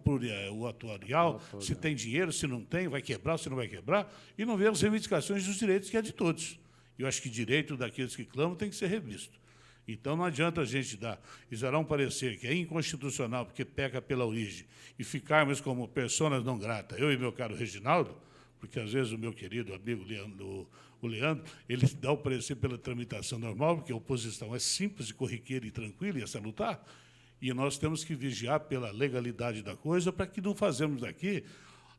atuarial, se tem dinheiro, se não tem, vai quebrar, se não vai quebrar, e não vê as reivindicações dos direitos que é de todos. Eu acho que direito daqueles que clamam tem que ser revisto. Então, não adianta a gente exarar um parecer que é inconstitucional, porque peca pela origem, e ficarmos como personas não grata, eu e meu caro Reginaldo, porque, às vezes, o meu querido amigo o Leandro, ele dá o parecer pela tramitação normal, porque a oposição é simples, e corriqueira e tranquila, e é salutar, e nós temos que vigiar pela legalidade da coisa para que não fazemos daqui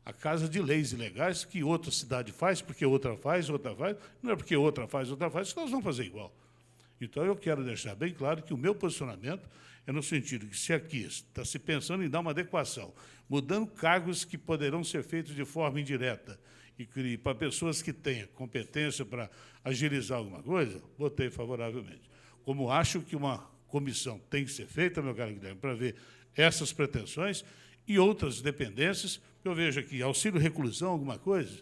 a casa de leis ilegais que outra cidade faz, porque outra faz, não é porque outra faz, que nós vamos fazer igual. Então, eu quero deixar bem claro que o meu posicionamento é no sentido que, se aqui está se pensando em dar uma adequação, mudando cargos que poderão ser feitos de forma indireta, e para pessoas que tenham competência para agilizar alguma coisa, votei favoravelmente. Como acho que uma comissão tem que ser feita, meu caro Guilherme, para ver essas pretensões e outras dependências, eu vejo aqui auxílio-reclusão, alguma coisa,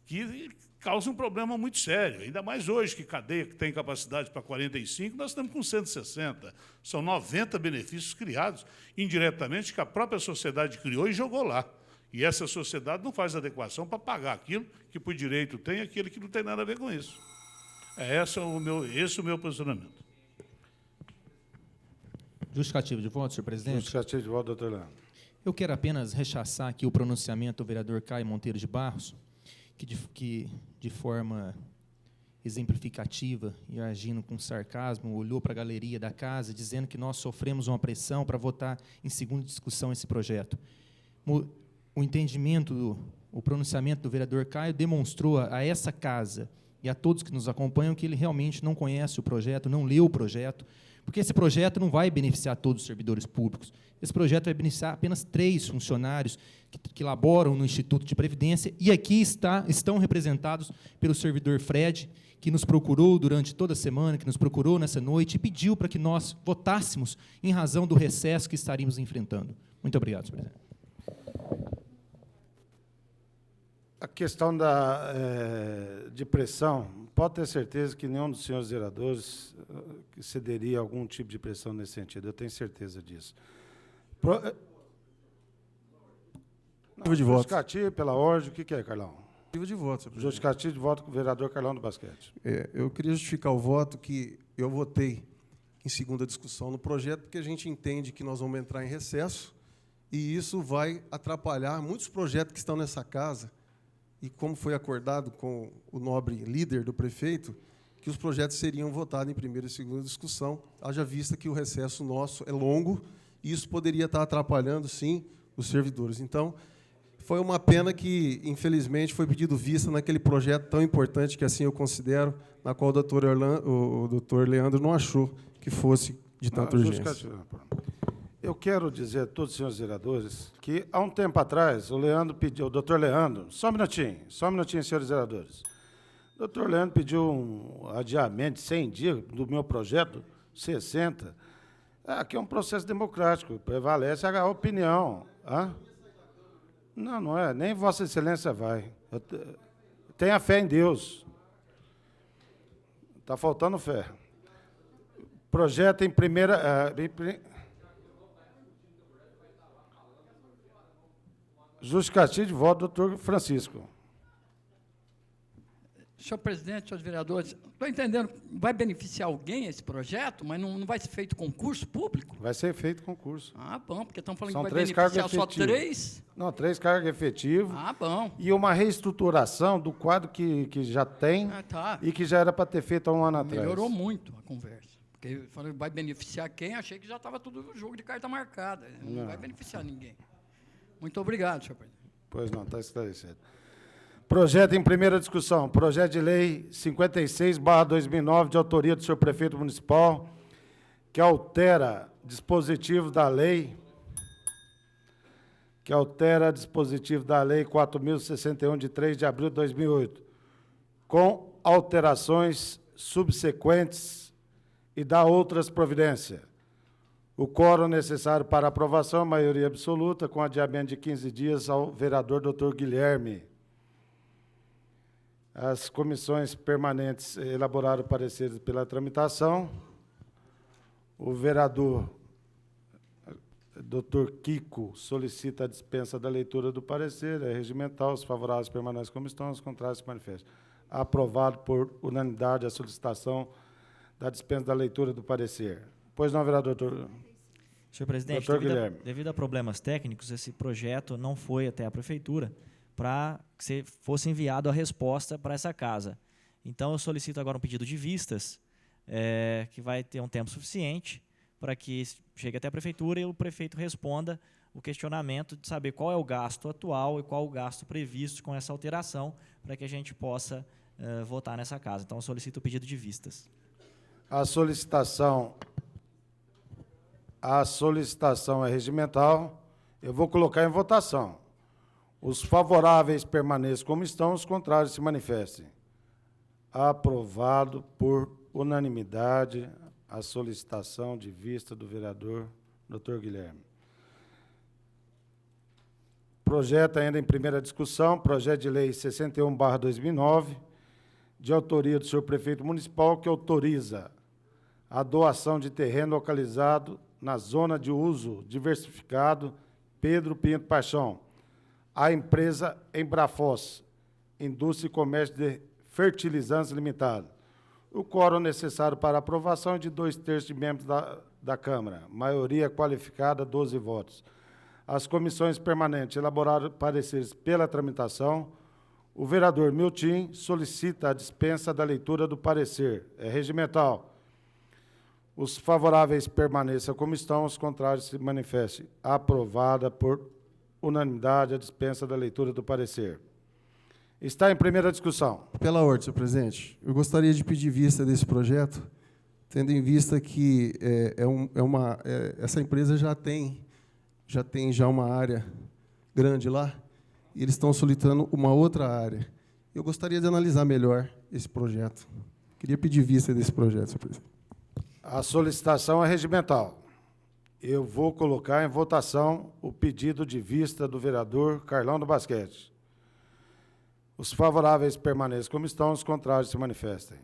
que causa um problema muito sério, ainda mais hoje, que cadeia que tem capacidade para 45, nós estamos com 160. São 90 benefícios criados indiretamente que a própria sociedade criou e jogou lá. E essa sociedade não faz adequação para pagar aquilo que, por direito, tem, aquele que não tem nada a ver com isso. Esse é o meu posicionamento. Justificativo de voto, senhor presidente. Justificativo de voto, doutor Leandro. Eu quero apenas rechaçar aqui o pronunciamento do vereador Caio Monteiro de Barros, que de forma exemplificativa e agindo com sarcasmo, olhou para a galeria da casa, dizendo que nós sofremos uma pressão para votar em segunda discussão esse projeto. O entendimento, o pronunciamento do vereador Caio demonstrou a essa casa e a todos que nos acompanham que ele realmente não conhece o projeto, não leu o projeto, Porque esse projeto não vai beneficiar todos os servidores públicos. Esse projeto vai beneficiar apenas 3 funcionários que laboram no Instituto de Previdência, e aqui estão representados pelo servidor Fred, que nos procurou durante toda a semana, que nos procurou nessa noite e pediu para que nós votássemos em razão do recesso que estaríamos enfrentando. Muito obrigado, senhor presidente. A questão de pressão, pode ter certeza que nenhum dos senhores vereadores cederia algum tipo de pressão nesse sentido, eu tenho certeza disso. De voto. Justificativo pela ordem, o que é, Carlão? De voto, senhor presidente. Justificativo de voto com o vereador Carlão do Basquete. Eu queria justificar o voto que eu votei em segunda discussão no projeto, porque a gente entende que nós vamos entrar em recesso e isso vai atrapalhar muitos projetos que estão nessa casa. E como foi acordado com o nobre líder do prefeito, que os projetos seriam votados em primeira e segunda discussão, haja vista que o recesso nosso é longo e isso poderia estar atrapalhando, sim, os servidores. Então, foi uma pena que, infelizmente, foi pedido vista naquele projeto tão importante que assim eu considero, na qual o doutor Leandro não achou que fosse de tanta urgência. Eu quero dizer a todos os senhores vereadores que, há um tempo atrás, o doutor Leandro, só um minutinho, senhores vereadores. O doutor Leandro pediu um adiamento de 100 dias do meu projeto, 60. Aqui é um processo democrático, prevalece a opinião. Hã? Não, não é, nem Vossa Excelência vai. Tenha fé em Deus. Está faltando fé. Projeto em primeira... Justificativo de voto, doutor Francisco. Senhor presidente, senhores vereadores, estou entendendo, vai beneficiar alguém esse projeto, mas não vai ser feito concurso público? Vai ser feito concurso. Ah, bom, porque estão falando São que vai 3 cargos beneficiar só efetivos. 3? Não, 3 cargos efetivos. Ah, bom. E uma reestruturação do quadro que já tem Tá. e que já era para ter feito há um ano atrás. Melhorou muito a conversa. Porque eu falei, vai beneficiar quem? Achei que já estava tudo no jogo de carta marcada. Não vai beneficiar ninguém. Muito obrigado, senhor presidente. Pois não, está esclarecido. Projeto em primeira discussão. Projeto de lei 56/2009, de autoria do senhor prefeito municipal, que altera dispositivo da lei 4.061, de 3 de abril de 2008, com alterações subsequentes e dá outras providências. O quórum necessário para aprovação, maioria absoluta, com adiamento de 15 dias ao vereador doutor Guilherme. As comissões permanentes elaboraram pareceres pela tramitação. O vereador doutor Kiko solicita a dispensa da leitura do parecer, é regimental, os favoráveis permanecem como estão, os contrários se manifestam. Aprovado por unanimidade a solicitação da dispensa da leitura do parecer. Pois não, vereador doutor. Senhor presidente, devido a problemas técnicos, esse projeto não foi até a prefeitura para que fosse enviado a resposta para essa casa. Então, eu solicito agora um pedido de vistas, que vai ter um tempo suficiente para que chegue até a prefeitura e o prefeito responda o questionamento de saber qual é o gasto atual e qual o gasto previsto com essa alteração, para que a gente possa votar nessa casa. Então, eu solicito o pedido de vistas. A solicitação é regimental. Eu vou colocar em votação. Os favoráveis permaneçam como estão, os contrários se manifestem. Aprovado por unanimidade a solicitação de vista do vereador doutor Guilherme. Projeto ainda em primeira discussão, projeto de lei 61/2009, de autoria do senhor prefeito municipal, que autoriza a doação de terreno localizado na zona de uso diversificado Pedro Pinto Paixão, a empresa Embrafós, Indústria e Comércio de Fertilizantes Limitada. O quórum necessário para aprovação é de 2/3 de membros da Câmara, maioria qualificada, 12 votos. As comissões permanentes elaboraram pareceres pela tramitação. O vereador Miltim solicita a dispensa da leitura do parecer. É regimental. Os favoráveis permaneçam como estão, os contrários se manifestem. Aprovada por unanimidade a dispensa da leitura do parecer. Está em primeira discussão. Pela ordem, senhor presidente. Eu gostaria de pedir vista desse projeto, tendo em vista que essa empresa já tem uma área grande lá, e eles estão solicitando uma outra área. Eu gostaria de analisar melhor esse projeto. Queria pedir vista desse projeto, senhor presidente. A solicitação é regimental. Eu vou colocar em votação o pedido de vista do vereador Carlão do Basquete. Os favoráveis permaneçam como estão, os contrários se manifestem.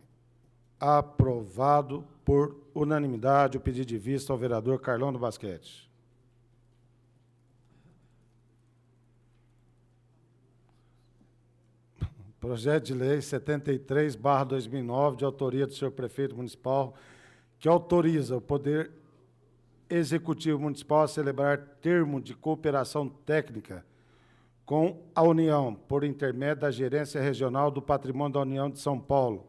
Aprovado por unanimidade o pedido de vista ao vereador Carlão do Basquete. Projeto de Lei 73/2009, de autoria do senhor prefeito municipal, que autoriza o Poder Executivo Municipal a celebrar termo de cooperação técnica com a União, por intermédio da Gerência Regional do Patrimônio da União de São Paulo,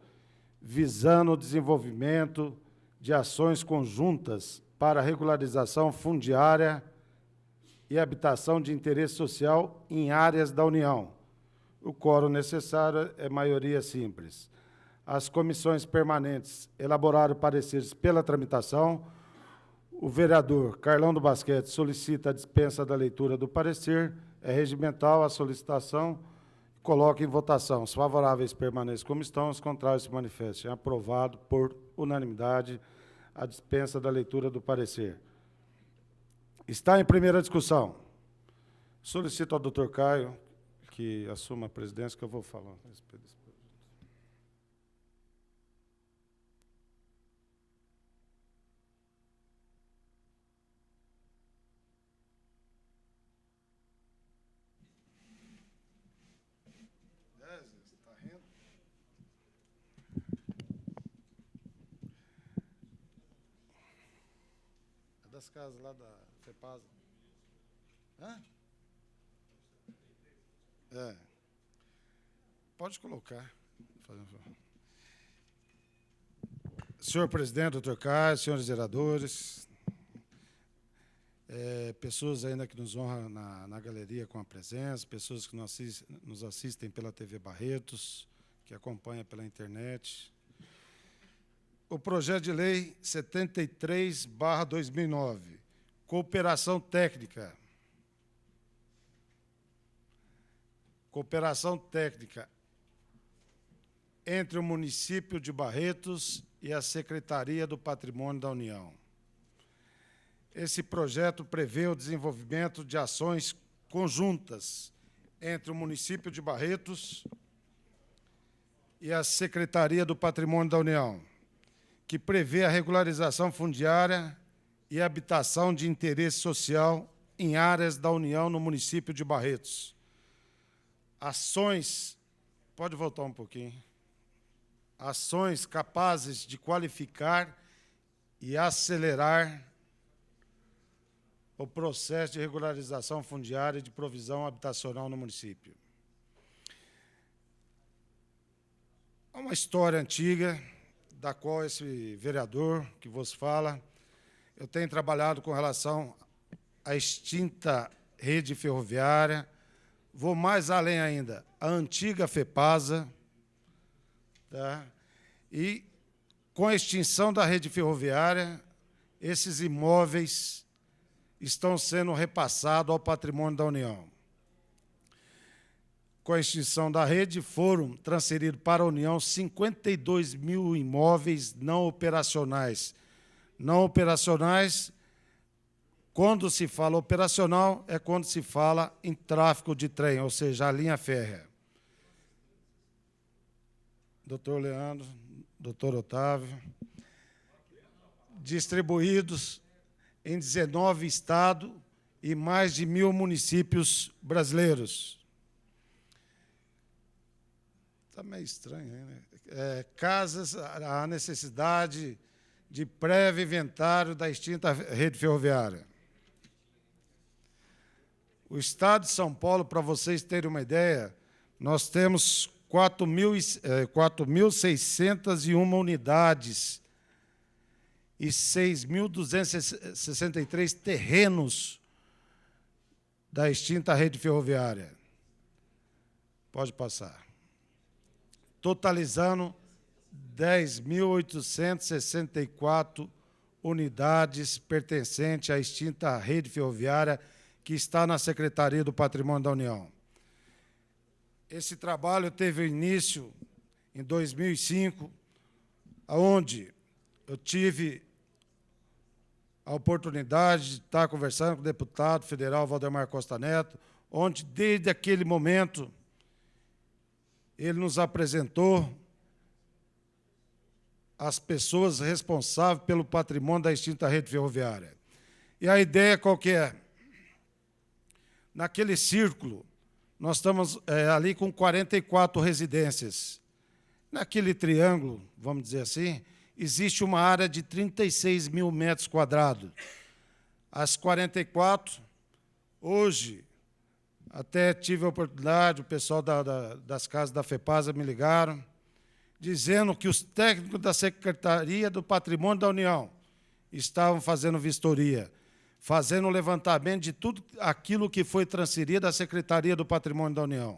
visando o desenvolvimento de ações conjuntas para a regularização fundiária e habitação de interesse social em áreas da União. O quórum necessário é maioria simples. As comissões permanentes elaboraram pareceres pela tramitação. O vereador Carlão do Basquete solicita a dispensa da leitura do parecer. É regimental a solicitação. Coloca em votação. Os favoráveis permaneçam como estão, os contrários se manifestem. Aprovado por unanimidade a dispensa da leitura do parecer. Está em primeira discussão. Solicito ao doutor Caio que assuma a presidência, que eu vou falar a respeito desse projeto. Está rindo? É das casas lá da FEPASA. Hã? É. Pode colocar. Senhor presidente, doutor Caio, senhores vereadores, pessoas ainda que nos honram na galeria com a presença, pessoas que nos assistem pela TV Barretos, que acompanham pela internet. O projeto de lei 73/2009, cooperação técnica. Cooperação técnica entre o município de Barretos e a Secretaria do Patrimônio da União. Esse projeto prevê o desenvolvimento de ações conjuntas entre o município de Barretos e a Secretaria do Patrimônio da União, que prevê a regularização fundiária e habitação de interesse social em áreas da União no município de Barretos. Ações, pode voltar um pouquinho, ações capazes de qualificar e acelerar o processo de regularização fundiária e de provisão habitacional no município. Há uma história antiga, da qual esse vereador que vos fala, eu tenho trabalhado com relação à extinta rede ferroviária. Vou mais além ainda, a antiga FEPASA, tá? E com a extinção da rede ferroviária, esses imóveis estão sendo repassados ao patrimônio da União. Com a extinção da rede, foram transferidos para a União 52 mil imóveis não operacionais. Não operacionais. Quando se fala operacional, é quando se fala em tráfego de trem, ou seja, a linha férrea. Doutor Leandro, doutor Otávio, distribuídos em 19 estados e mais de 1.000 municípios brasileiros. Está meio estranho, né? Casas, a necessidade de prévio inventário da extinta rede ferroviária. O Estado de São Paulo, para vocês terem uma ideia, nós temos 4.601 unidades e 6.263 terrenos da extinta rede ferroviária. Pode passar. Totalizando 10.864 unidades pertencentes à extinta rede ferroviária que está na Secretaria do Patrimônio da União. Esse trabalho teve início em 2005, onde eu tive a oportunidade de estar conversando com o deputado federal Valdemar Costa Neto, onde, desde aquele momento, ele nos apresentou as pessoas responsáveis pelo patrimônio da extinta rede ferroviária. E a ideia qual que é? Naquele círculo, nós estamos ali com 44 residências. Naquele triângulo, vamos dizer assim, existe uma área de 36 mil metros quadrados. As 44, hoje, até tive a oportunidade, o pessoal das casas da FEPASA me ligaram, dizendo que os técnicos da Secretaria do Patrimônio da União estavam fazendo vistoria, fazendo o levantamento de tudo aquilo que foi transferido à Secretaria do Patrimônio da União.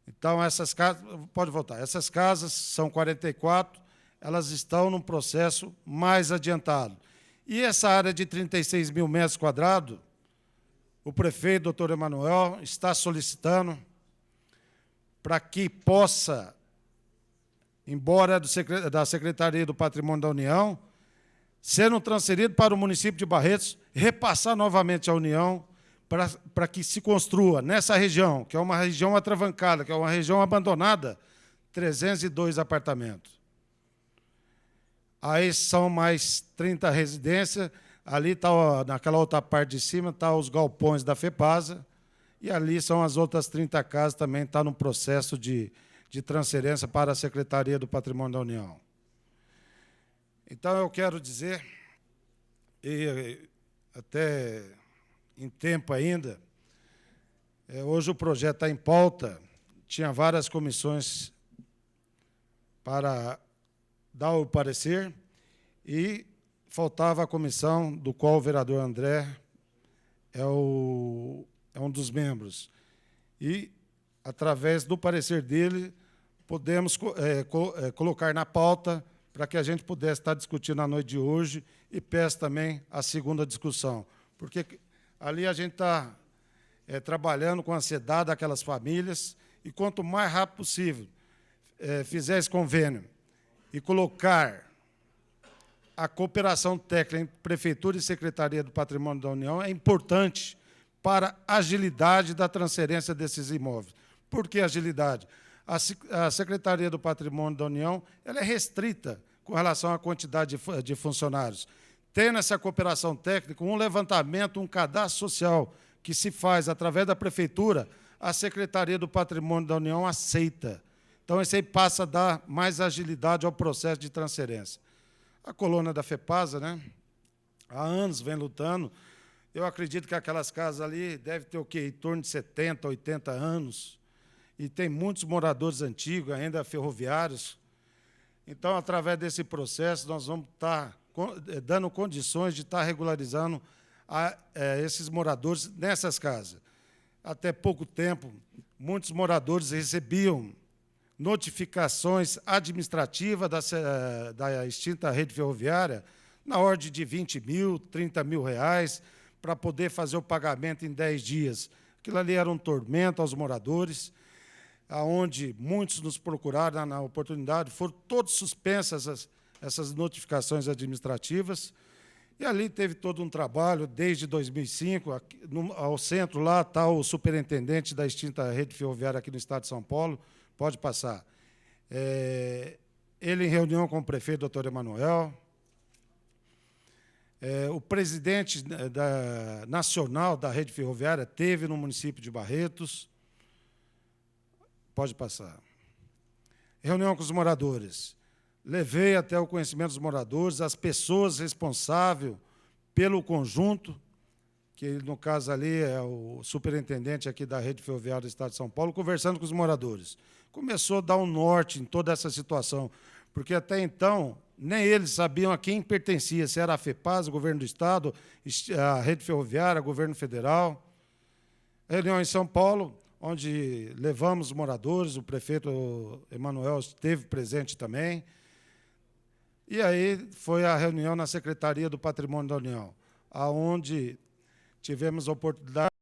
Então, essas casas, pode voltar, essas casas são 44, elas estão num processo mais adiantado. E essa área de 36 mil metros quadrados, o prefeito, doutor Emanuel, está solicitando para que possa, embora da Secretaria do Patrimônio da União, sendo transferido para o município de Barretos, repassar novamente à União para que se construa nessa região, que é uma região atravancada, que é uma região abandonada, 302 apartamentos. Aí são mais 30 residências, ali está, naquela outra parte de cima, está os galpões da FEPASA, e ali são as outras 30 casas, também está no processo de transferência para a Secretaria do Patrimônio da União. Então, eu quero dizer, e até em tempo ainda, hoje o projeto está em pauta, tinha várias comissões para dar o parecer, e faltava a comissão do qual o vereador André é um dos membros. E, através do parecer dele, podemos colocar na pauta para que a gente pudesse estar discutindo na noite de hoje, e peço também a segunda discussão, porque ali a gente está trabalhando com a ansiedade daquelas famílias, e quanto mais rápido possível fizer esse convênio e colocar a cooperação técnica entre Prefeitura e Secretaria do Patrimônio da União, é importante para a agilidade da transferência desses imóveis. Por que agilidade? A Secretaria do Patrimônio da União ela é restrita com relação à quantidade de funcionários. Tendo essa cooperação técnica, um levantamento, um cadastro social que se faz através da Prefeitura, a Secretaria do Patrimônio da União aceita. Então, isso aí passa a dar mais agilidade ao processo de transferência. A colônia da FEPASA, né, há anos vem lutando. Eu acredito que aquelas casas ali devem ter o quê? Em torno de 70, 80 anos. E tem muitos moradores antigos, ainda ferroviários. Então, através desse processo, nós vamos estar dando condições de estar regularizando esses moradores nessas casas. Até pouco tempo, muitos moradores recebiam notificações administrativas da extinta rede ferroviária na ordem de 20 mil, 30 mil reais, para poder fazer o pagamento em 10 dias. Aquilo ali era um tormento aos moradores, aonde muitos nos procuraram na oportunidade, foram todos suspensas essas notificações administrativas, e ali teve todo um trabalho, desde 2005, ao centro lá está o superintendente da extinta rede ferroviária aqui no estado de São Paulo, pode passar. Ele, em reunião com o prefeito, doutor Emanuel, o presidente nacional da rede ferroviária teve no município de Barretos, pode passar. Reunião com os moradores. Levei até o conhecimento dos moradores, as pessoas responsáveis pelo conjunto, que no caso ali é o superintendente aqui da rede ferroviária do estado de São Paulo, conversando com os moradores. Começou a dar um norte em toda essa situação, porque até então nem eles sabiam a quem pertencia, se era a FEPASA, o governo do estado, a rede ferroviária, o governo federal. Reunião em São Paulo, onde levamos moradores, o prefeito Emanuel esteve presente também. E aí foi a reunião na Secretaria do Patrimônio da União, onde tivemos a oportunidade